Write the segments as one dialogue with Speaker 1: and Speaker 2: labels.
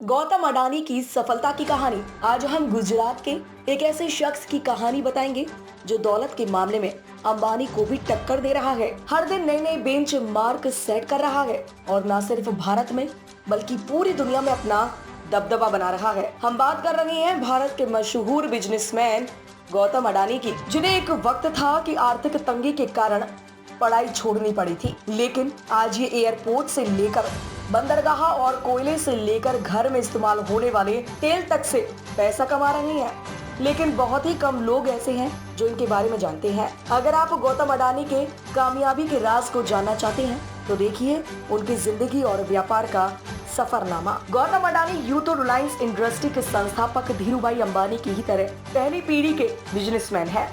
Speaker 1: गौतम अडानी की सफलता की कहानी। आज हम गुजरात के एक ऐसे शख्स की कहानी बताएंगे जो दौलत के मामले में अंबानी को भी टक्कर दे रहा है। हर दिन नए नए बेंच मार्क सेट कर रहा है और न सिर्फ भारत में बल्कि पूरी दुनिया में अपना दबदबा बना रहा है। हम बात कर रहे हैं भारत के मशहूर बिजनेसमैन गौतम अडानी की, जिन्हें एक वक्त था कि आर्थिक तंगी के कारण पढ़ाई छोड़नी पड़ी थी, लेकिन आज ये एयरपोर्ट से लेकर बंदरगाह और कोयले से लेकर घर में इस्तेमाल होने वाले तेल तक से पैसा कमा रहे हैं। लेकिन बहुत ही कम लोग ऐसे हैं जो इनके बारे में जानते हैं। अगर आप गौतम अडानी के कामयाबी के राज को जानना चाहते हैं तो देखिए उनकी जिंदगी और व्यापार का सफरनामा। गौतम अडानी यूं तो रिलायंस इंडस्ट्री के संस्थापक धीरूभाई अंबानी की ही तरह पहली पीढ़ी के बिजनेसमैन है,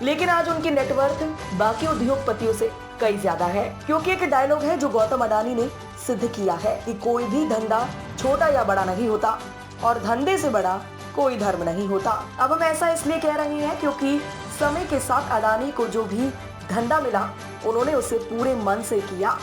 Speaker 1: लेकिन आज उनकी नेटवर्थ बाकी उद्योगपतियों से कई ज्यादा है, क्योंकि एक डायलॉग है जो गौतम अडानी ने सिद्ध किया है कि कोई भी धंधा छोटा या बड़ा नहीं होता और धंधे से बड़ा कोई धर्म नहीं होता। अब हम ऐसा इसलिए कह रहे हैं क्योंकि समय के साथ अडानी को जो भी धंधा मिला उन्होंने उसे पूरे मन से किया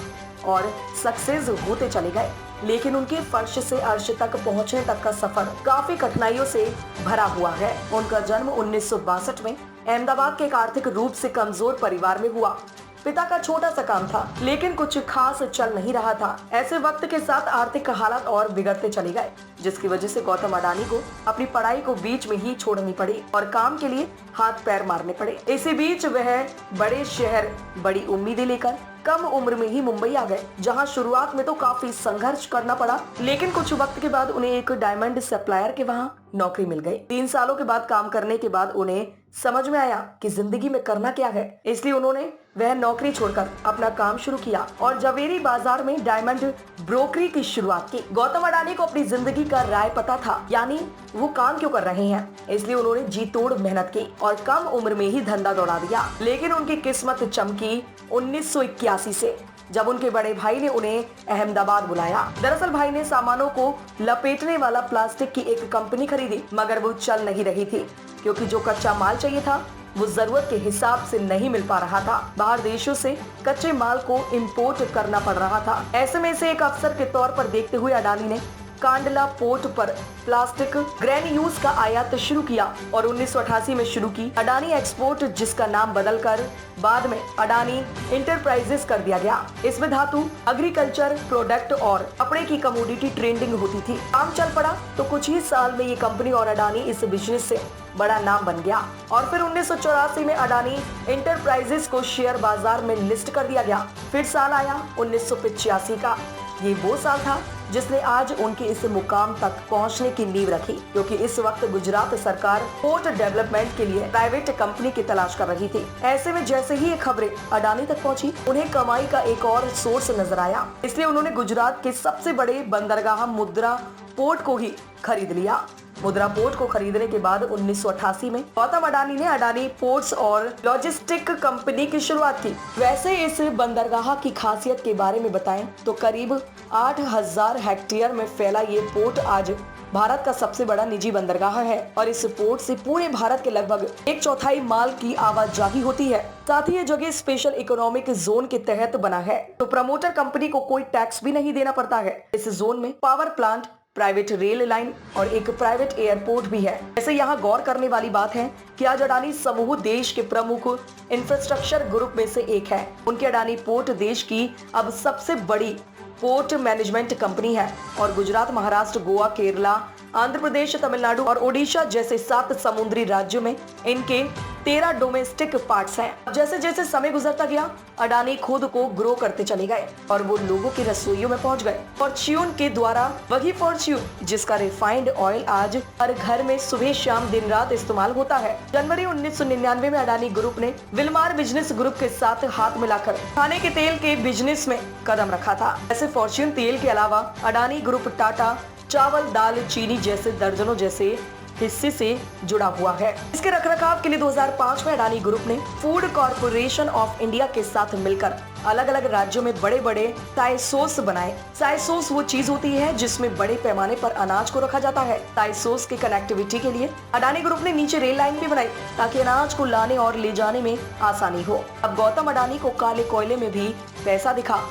Speaker 1: और सक्सेस होते चले गए, लेकिन उनके फर्श से अर्श तक पहुंचने तक का सफर काफी कठिनाइयों से भरा हुआ है। उनका जन्म 1962 में अहमदाबाद के एक आर्थिक रूप से कमजोर परिवार में हुआ। पिता का छोटा सा काम था, लेकिन कुछ खास चल नहीं रहा था। ऐसे वक्त के साथ आर्थिक हालात और बिगड़ते चले गए, जिसकी वजह से गौतम अडानी को अपनी पढ़ाई को बीच में ही छोड़नी पड़ी और काम के लिए हाथ पैर मारने पड़े। इसी बीच वह बड़े शहर बड़ी उम्मीदें लेकर कम उम्र में ही मुंबई आ गए, जहां शुरुआत में तो काफी संघर्ष करना पड़ा, लेकिन कुछ वक्त के बाद उन्हें एक डायमंड सप्लायर के वहां नौकरी मिल गई। 3 सालों के बाद काम करने के बाद उन्हें समझ में आया कि जिंदगी में करना क्या है, इसलिए उन्होंने वह नौकरी छोड़कर अपना काम शुरू किया और जवेरी बाजार में डायमंड ब्रोकरी की शुरुआत की। गौतम अडानी को अपनी जिंदगी का राय पता था, यानी वो काम क्यों कर रहे हैं, इसलिए उन्होंने जी तोड़ मेहनत की और कम उम्र में ही धंधा दौड़ा दिया। लेकिन उनकी किस्मत चमकी 1981 से, जब उनके बड़े भाई ने उन्हें अहमदाबाद बुलाया। दरअसल भाई ने सामानों को लपेटने वाला प्लास्टिक की एक कंपनी खरीदी, मगर वो चल नहीं रही थी क्योंकि जो कच्चा माल चाहिए था वो जरूरत के हिसाब से नहीं मिल पा रहा था। बाहर देशों से कच्चे माल को इंपोर्ट करना पड़ रहा था। ऐसे में से एक अवसर के तौर पर देखते हुए अडानी ने कांडला पोर्ट पर प्लास्टिक ग्रेन्यूल्स का आयात शुरू किया और 1988 में शुरू की अडानी एक्सपोर्ट, जिसका नाम बदलकर बाद में अडानी इंटरप्राइजेस कर दिया गया। इसमें धातु, एग्रीकल्चर प्रोडक्ट और कपड़े की कमोडिटी ट्रेडिंग होती थी। काम चल पड़ा तो कुछ ही साल में ये कंपनी और अडानी इस बिजनेस से बड़ा नाम बन गया और फिर 1984 में अडानी इंटरप्राइजेस को शेयर बाजार में लिस्ट कर दिया गया। फिर साल आया 1985 का। ये वो साल था जिसने आज उनके इस मुकाम तक पहुंचने की नींव रखी, क्योंकि इस वक्त गुजरात सरकार पोर्ट डेवलपमेंट के लिए प्राइवेट कंपनी की तलाश कर रही थी। ऐसे में जैसे ही ये खबरें अडानी तक पहुंची, उन्हें कमाई का एक और सोर्स नजर आया, इसलिए उन्होंने गुजरात के सबसे बड़े बंदरगाह मुद्रा पोर्ट को ही खरीद लिया। मुद्रा पोर्ट को खरीदने के बाद 1988 में गौतम अडानी ने अडानी पोर्ट्स और लॉजिस्टिक कंपनी की शुरुआत की। वैसे इस बंदरगाह की खासियत के बारे में बताएं तो करीब 8000 हेक्टेयर में फैला ये पोर्ट आज भारत का सबसे बड़ा निजी बंदरगाह है और इस पोर्ट से पूरे भारत के लगभग 1/4 माल की आवाजाही होती है। साथ ही ये जगह स्पेशल इकोनॉमिक जोन के तहत बना है, तो प्रमोटर कंपनी को कोई टैक्स भी नहीं देना पड़ता है। इस जोन में power plant, private rail line और एक प्राइवेट एयरपोर्ट भी है। ऐसे यहाँ गौर करने वाली बात है कि आज अडानी समूह देश के प्रमुख इंफ्रास्ट्रक्चर ग्रुप में से एक है। उनके अडानी पोर्ट देश की अब सबसे बड़ी पोर्ट मैनेजमेंट कंपनी है और गुजरात, महाराष्ट्र, गोवा, केरला, आंध्र प्रदेश, तमिलनाडु और ओडिशा जैसे 7 समुद्री राज्यों में इनके 13 डोमेस्टिक पार्ट्स हैं। जैसे जैसे समय गुजरता गया, अडानी खुद को ग्रो करते चले गए और वो लोगों की रसोइयों में पहुंच गए। फॉर्च्यून के द्वारा, वही फॉर्च्यून जिसका रिफाइंड ऑयल आज हर घर में सुबह शाम दिन रात इस्तेमाल होता है। जनवरी 1999 में अडानी ग्रुप ने विलमार बिजनेस ग्रुप के साथ हाथ मिलाकर खाने के तेल के बिजनेस में कदम रखा था। ऐसे फॉर्च्यून तेल के अलावा अडानी ग्रुप टाटा चावल, दाल, चीनी जैसे दर्जनों जैसे हिस्से से जुड़ा हुआ है। इसके रखरखाव के लिए 2005 में अडानी ग्रुप ने फूड कॉर्पोरेशन ऑफ इंडिया के साथ मिलकर अलग अलग राज्यों में बड़े बड़े साय सॉस बनाए। साय सॉस वो चीज होती है जिसमें बड़े पैमाने पर अनाज को रखा जाता है। साय सॉस की कनेक्टिविटी के लिए अडानी ग्रुप ने नीचे रेल लाइन भी बनाई ताकि अनाज को लाने और ले जाने में आसानी हो। अब गौतम अडानी को काले कोयले में भी पैसा दिखा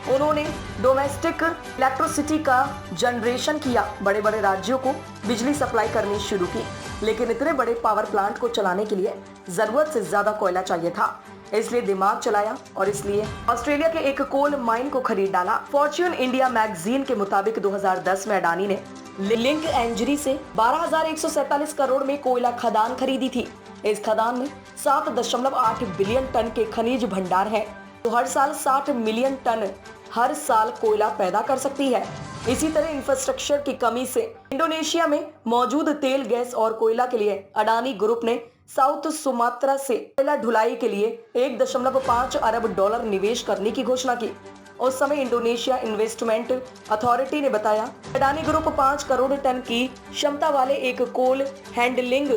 Speaker 1: उन्होंने डोमेस्टिक इलेक्ट्रिसिटी का जनरेशन किया, बड़े बड़े राज्यों को बिजली सप्लाई करनी शुरू की, लेकिन इतने बड़े पावर प्लांट को चलाने के लिए जरूरत से ज्यादा कोयला चाहिए था, इसलिए दिमाग चलाया और इसलिए ऑस्ट्रेलिया के एक कोल माइन को खरीद डाला। फॉर्च्यून इंडिया मैगजीन के मुताबिक 2010 में अडानी ने लिंक एंजरी से 12,147 करोड़ में कोयला खदान खरीदी थी। इस खदान में 7.8 बिलियन टन के खनिज भंडार है, तो हर साल 60 मिलियन टन हर साल कोयला पैदा कर सकती है। इसी तरह इंफ्रास्ट्रक्चर की कमी से इंडोनेशिया में मौजूद तेल, गैस और कोयला के लिए अडानी ग्रुप ने साउथ सुमात्रा से कोयला ढुलाई के लिए 1.5 अरब डॉलर निवेश करने की घोषणा की। उस समय इंडोनेशिया इन्वेस्टमेंट अथॉरिटी ने बताया अडानी ग्रुप 5 करोड़ टन की क्षमता वाले एक कोल हैंडलिंग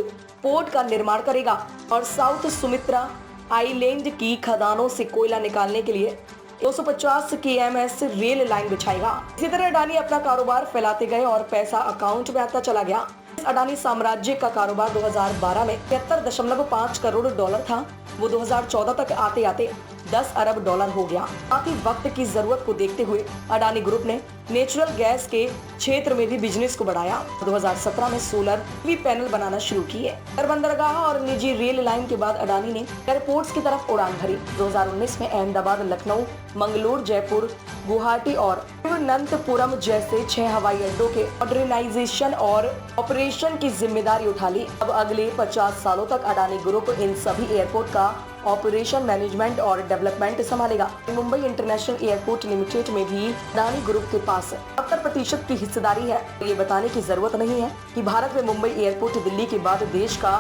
Speaker 1: पोर्ट का निर्माण करेगा और साउथ सुमित्रा आइलैंड की खदानों से कोयला निकालने के लिए 250 kms रेल लाइन बिछाएगा। इसी तरह अडानी अपना कारोबार फैलाते गए और पैसा अकाउंट में आता चला गया। अडानी साम्राज्य का कारोबार 2012 में 73.5 करोड़ डॉलर था, वो 2014 तक आते आते 10 अरब डॉलर हो गया। काफी वक्त की जरूरत को देखते हुए अडानी ग्रुप ने नेचुरल गैस के क्षेत्र में भी बिजनेस को बढ़ाया। 2017 में सोलर PV पैनल बनाना शुरू किए। बंदरगाह और निजी रेल लाइन के बाद अडानी ने एयरपोर्ट्स की तरफ उड़ान भरी। 2019 में अहमदाबाद, लखनऊ, मंगलोर, जयपुर, गुवाहाटी और तिरुवनंतपुरम जैसे 6 हवाई अड्डों के मॉडर्नाइजेशन और ऑपरेशन की जिम्मेदारी उठा ली। अब अगले 50 सालों तक अडानी ग्रुप इन सभी एयरपोर्ट का ऑपरेशन, मैनेजमेंट और डेवलपमेंट संभालेगा। मुंबई इंटरनेशनल एयरपोर्ट लिमिटेड में भी अडानी ग्रुप के पास 70% की हिस्सेदारी है। ये बताने की जरूरत नहीं है कि भारत में मुंबई एयरपोर्ट दिल्ली के बाद देश का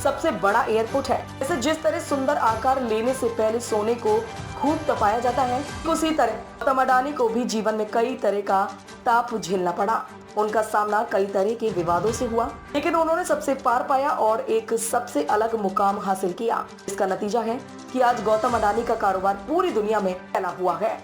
Speaker 1: सबसे बड़ा एयरपोर्ट है। ऐसे जिस तरह सुंदर आकार लेने से पहले सोने को खूब तपाया जाता है, उसी तरह गौतम अडानी को भी जीवन में कई तरह का ताप झेलना पड़ा। उनका सामना कई तरह के विवादों से हुआ, लेकिन उन्होंने सबसे पार पाया और एक सबसे अलग मुकाम हासिल किया। इसका नतीजा है कि आज गौतम अडानी का कारोबार पूरी दुनिया में फैला हुआ है।